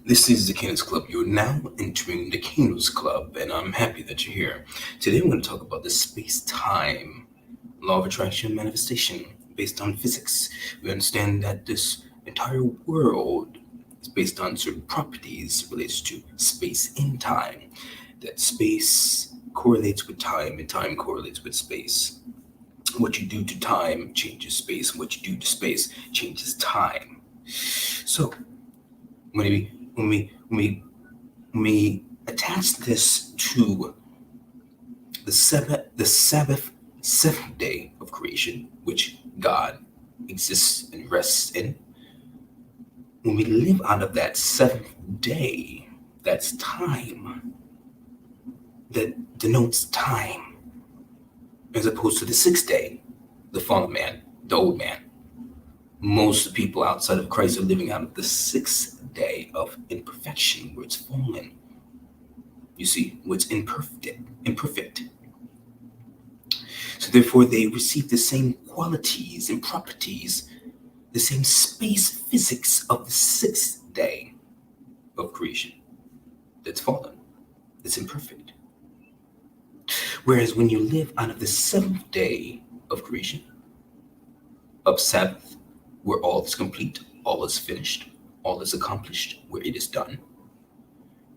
This is the King's Club. You're now entering the King's Club, and I'm happy that you're here. Today, I'm going to talk about the space-time law of attraction manifestation based on physics. We understand that this entire world is based on certain properties related to space in time. That space correlates with time, and time correlates with space. What you do to time changes space. What you do to space changes time. So, when we attach this to the Sabbath, seventh day of creation, which God exists and rests in, when we live out of that seventh day, that's time. That denotes time, as opposed to the sixth day, the fallen man, the old man. Most people outside of Christ are living out of the sixth day of imperfection, where it's fallen. You see, where it's imperfect. So therefore, they receive the same qualities and properties, the same space physics of the sixth day of creation. That's fallen. That's imperfect. Whereas when you live out of the seventh day of creation, of Sabbath, where all is complete, all is finished, all is accomplished, where it is done,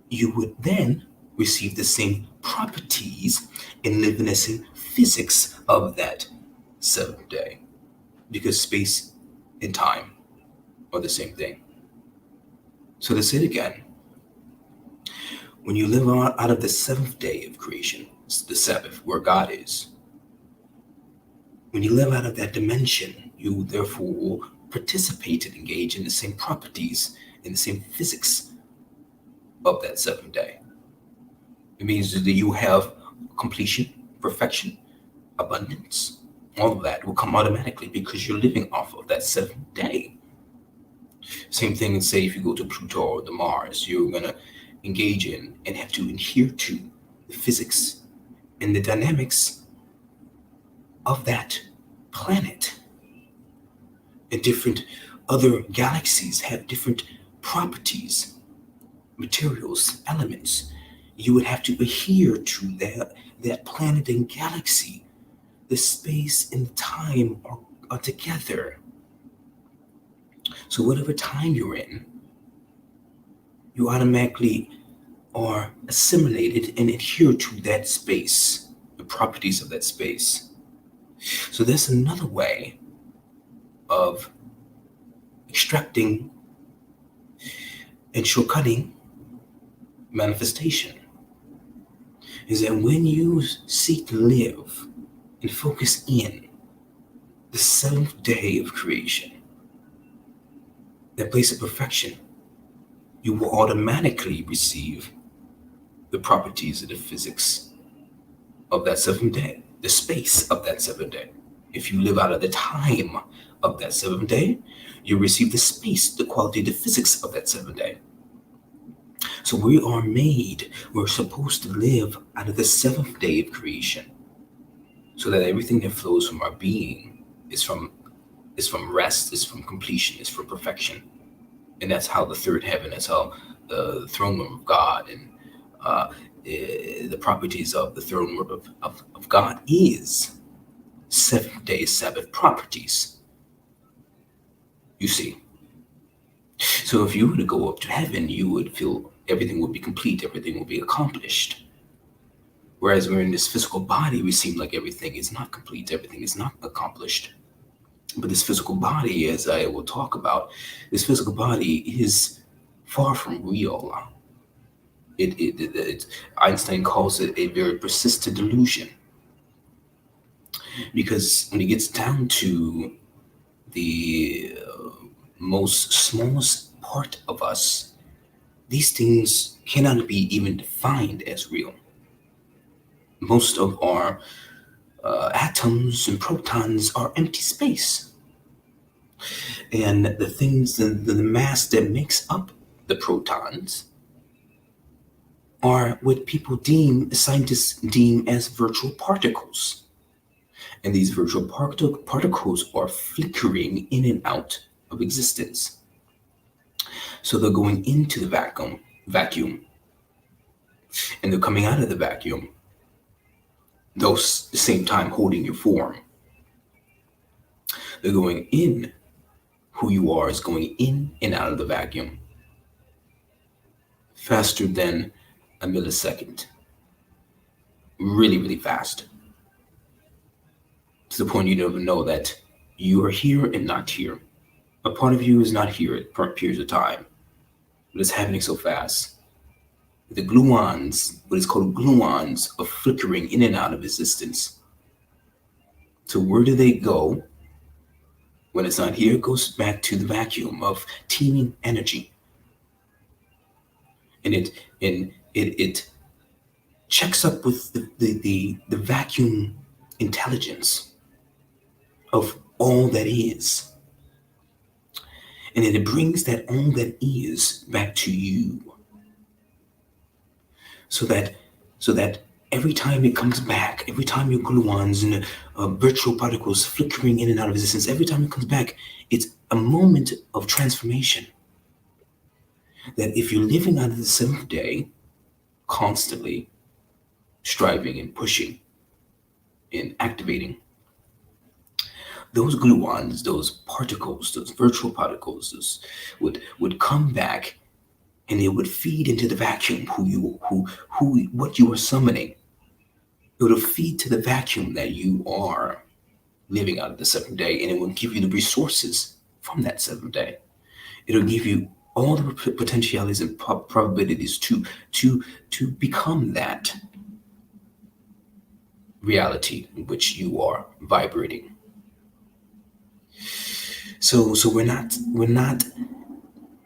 you would then receive the same properties and live in the same physics of that seventh day, because space and time are the same thing. So to say it again, when you live out of the seventh day of creation, the Sabbath, where God is, when you live out of that dimension, you therefore will participate and engage in the same properties, in the same physics of that seventh day. It means that you have completion, perfection, abundance. All of that will come automatically because you're living off of that seventh day. Same thing as, say, if you go to Pluto or the Mars, you're going to engage in and have to adhere to the physics and the dynamics of that planet. And different other galaxies have different properties, materials, elements. You would have to adhere to that planet and galaxy. The space and time are together. So whatever time you're in, you automatically are assimilated and adhere to that space, the properties of that space. So that's another way of extracting and shortcutting manifestation, is that when you seek to live and focus in the seventh day of creation, that place of perfection, you will automatically receive the properties of the physics of that seventh day, the space of that seventh day. If you live out of the time of that seventh day, you receive the space, the quality, the physics of that seventh day. So we're supposed to live out of the seventh day of creation, so that everything that flows from our being is from rest, is from completion, is from perfection. And that's how the third heaven, that's how the throne room of God and the properties of the throne room of God is seventh day Sabbath properties. You see. So if you were to go up to heaven, you would feel everything would be complete, everything will be accomplished. Whereas we're in this physical body, we seem like everything is not complete, everything is not accomplished. But this physical body, as I will talk about, this physical body is far from real. Einstein calls it a very persistent delusion. Because when it gets down to the most smallest part of us, these things cannot be even defined as real. Most of our atoms and protons are empty space. And the things, the mass that makes up the protons are what scientists deem as virtual particles. And these virtual particles are flickering in and out of existence. So they're going into the vacuum, and they're coming out of the vacuum, though the same time holding your form. They're going in. Who you are is going in and out of the vacuum faster than a millisecond. Really, really fast. To the point you don't even know that you are here and not here. A part of you is not here at periods of time, but it's happening so fast. The gluons, what is called gluons, are flickering in and out of existence. So where do they go? When it's not here, it goes back to the vacuum of teeming energy. And it checks up with the vacuum intelligence of all that is. And then it brings that all that is back to you. So that every time it comes back, every time your gluons and virtual particles flickering in and out of existence, every time it comes back, it's a moment of transformation. That if you're living out of the seventh day, constantly striving and pushing and activating, those gluons, those particles, those virtual particles, would come back, and they would feed into the vacuum what you are summoning. It will feed to the vacuum that you are living out of the seventh day, and it will give you the resources from that seventh day. It'll give you all the potentialities and probabilities to become that reality in which you are vibrating. So we're not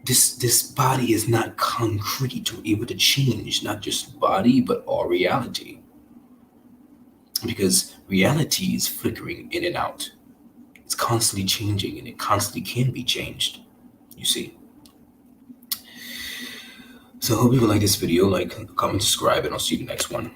this body is not concrete or able to change not just body but all reality, because reality is flickering in and out. It's constantly changing, and it constantly can be changed, you see. So I hope you like this video. Like, comment, subscribe, and I'll see you in the next one.